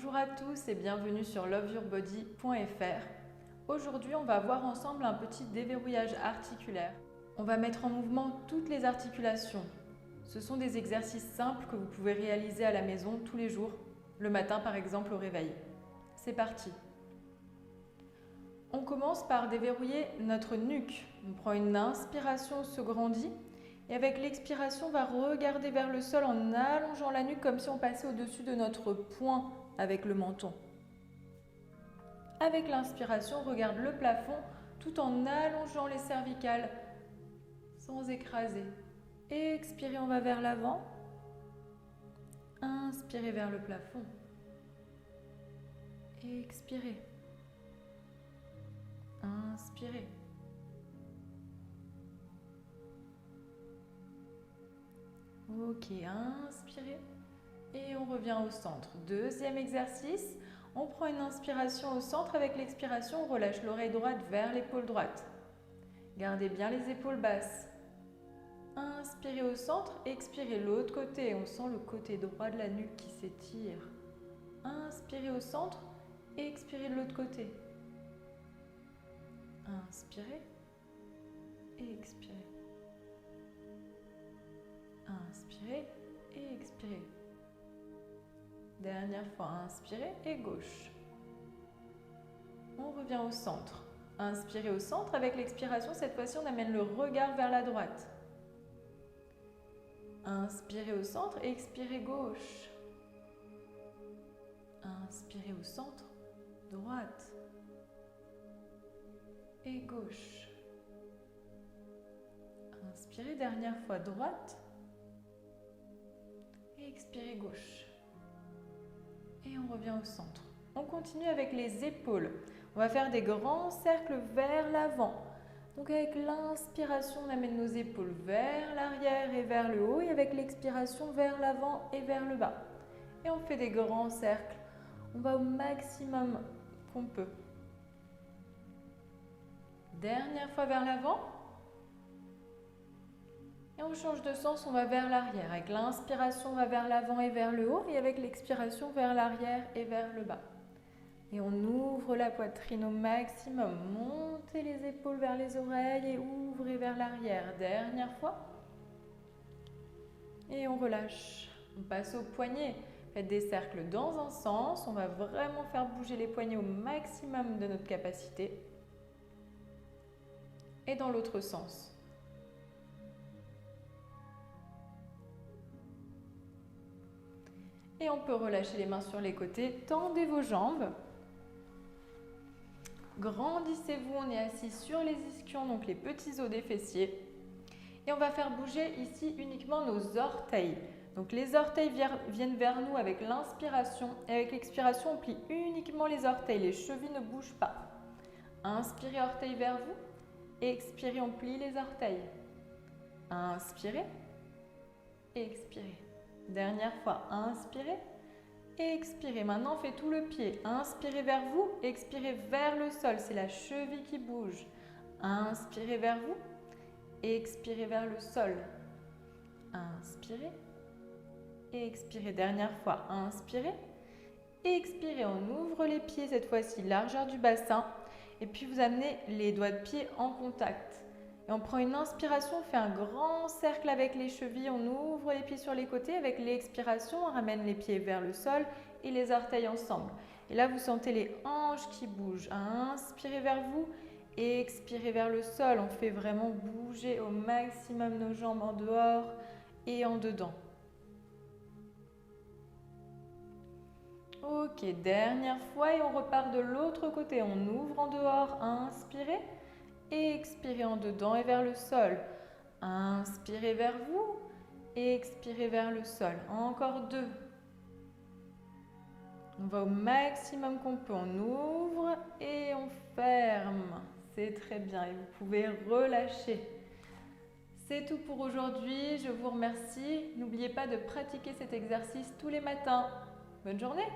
Bonjour à tous et bienvenue sur loveyourbody.fr. Aujourd'hui, on va voir ensemble un petit déverrouillage articulaire. On va mettre en mouvement toutes les articulations. Ce sont des exercices simples que vous pouvez réaliser à la maison tous les jours, le matin par exemple au réveil. C'est parti. On commence par déverrouiller notre nuque. On prend une inspiration, on se grandit. Et avec l'expiration, on va regarder vers le sol en allongeant la nuque comme si on passait au-dessus de notre poing avec le menton. Avec l'inspiration, on regarde le plafond tout en allongeant les cervicales sans écraser. Expirez, on va vers l'avant. Inspirez vers le plafond. Expirez. Inspirez. Ok, inspirez. Et on revient au centre. Deuxième exercice, on prend une inspiration au centre. Avec l'expiration, on relâche l'oreille droite vers l'épaule droite. Gardez bien les épaules basses. Inspirez au centre, expirez l'autre côté. On sent le côté droit de la nuque qui s'étire. Inspirez au centre et expirez de l'autre côté. Inspirez et expirez. Inspirez et expirez. Dernière fois, inspirez et gauche. On revient au centre. Inspirez au centre. Avec l'expiration, cette fois-ci, on amène le regard vers la droite. Inspirez au centre et expirez gauche. Inspirez au centre, droite et gauche. Inspirez, dernière fois, droite et expirez gauche. Et on revient au centre. On continue avec les épaules. On va faire des grands cercles vers l'avant. Donc avec l'inspiration, on amène nos épaules vers l'arrière et vers le haut. Et avec l'expiration, vers l'avant et vers le bas. Et on fait des grands cercles. On va au maximum qu'on peut. Dernière fois vers l'avant. Et on change de sens, on va vers l'arrière. Avec l'inspiration, on va vers l'avant et vers le haut. Et avec l'expiration, vers l'arrière et vers le bas. Et on ouvre la poitrine au maximum. Montez les épaules vers les oreilles et ouvrez vers l'arrière. Dernière fois. Et on relâche. On passe aux poignets. Faites des cercles dans un sens. On va vraiment faire bouger les poignets au maximum de notre capacité. Et dans l'autre sens. Et on peut relâcher les mains sur les côtés. Tendez vos jambes. Grandissez-vous, on est assis sur les ischions, donc les petits os des fessiers. Et on va faire bouger ici uniquement nos orteils. Donc les orteils viennent vers nous avec l'inspiration. Et avec l'expiration, on plie uniquement les orteils. Les chevilles ne bougent pas. Inspirez, orteils vers vous. Expirez, on plie les orteils. Inspirez. Expirez. Dernière fois, inspirez. Expirez. Maintenant, on fait tout le pied. Inspirez vers vous, expirez vers le sol. C'est la cheville qui bouge. Inspirez vers vous, expirez vers le sol. Inspirez. Expirez. Dernière fois, inspirez. Expirez. On ouvre les pieds, cette fois-ci, largeur du bassin. Et puis, vous amenez les doigts de pied en contact. Et on prend une inspiration, on fait un grand cercle avec les chevilles, on ouvre les pieds sur les côtés. Avec l'expiration, on ramène les pieds vers le sol et les orteils ensemble. Et là, vous sentez les hanches qui bougent. Inspirez vers vous, expirez vers le sol. On fait vraiment bouger au maximum nos jambes en dehors et en dedans. Ok, dernière fois et on repart de l'autre côté. On ouvre en dehors, inspirez. Expirez en dedans et vers le sol. Inspirez vers vous. Expirez vers le sol. Encore deux. On va au maximum qu'on peut. On ouvre et on ferme. C'est très bien et vous pouvez relâcher. C'est tout pour aujourd'hui. Je vous remercie. N'oubliez pas de pratiquer cet exercice tous les matins. Bonne journée!